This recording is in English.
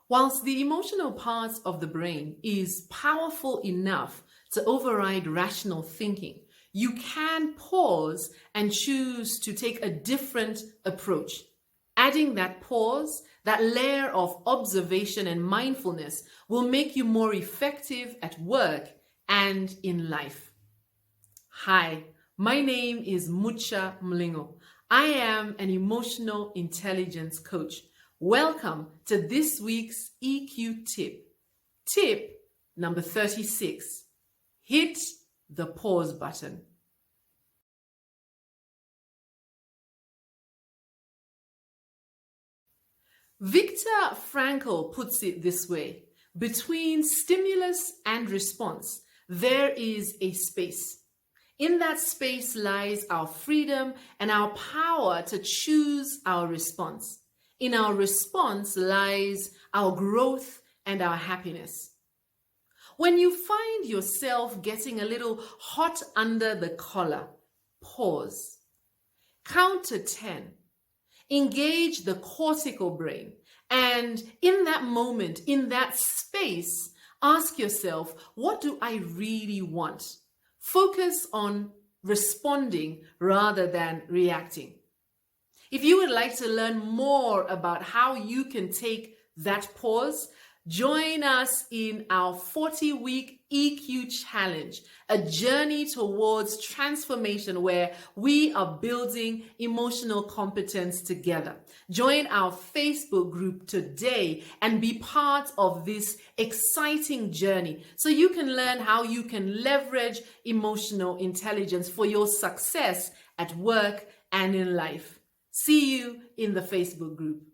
Whilst the emotional part of the brain is powerful enough to override rational thinking, you can pause and choose to take a different approach. Adding that pause, that layer of observation and mindfulness will make you more effective at work and in life. Hi, my name is Mucha Mlingo. I am an emotional intelligence coach. Welcome to this week's EQ tip. Tip number 36. Hit the pause button. Viktor Frankl puts it this way: between stimulus and response, there is a space. In that space lies our freedom and our power to choose our response. In our response lies our growth and our happiness. When you find yourself getting a little hot under the collar, pause. Count to 10. Engage the cortical brain. And in that moment, in that space, ask yourself, what do I really want? Focus on responding rather than reacting. If you would like to learn more about how you can take that pause, join us in our 40-week EQ challenge, a journey towards transformation where we are building emotional competence together. Join our Facebook group today and be part of this exciting journey so you can learn how you can leverage emotional intelligence for your success at work and in life. See you in the Facebook group.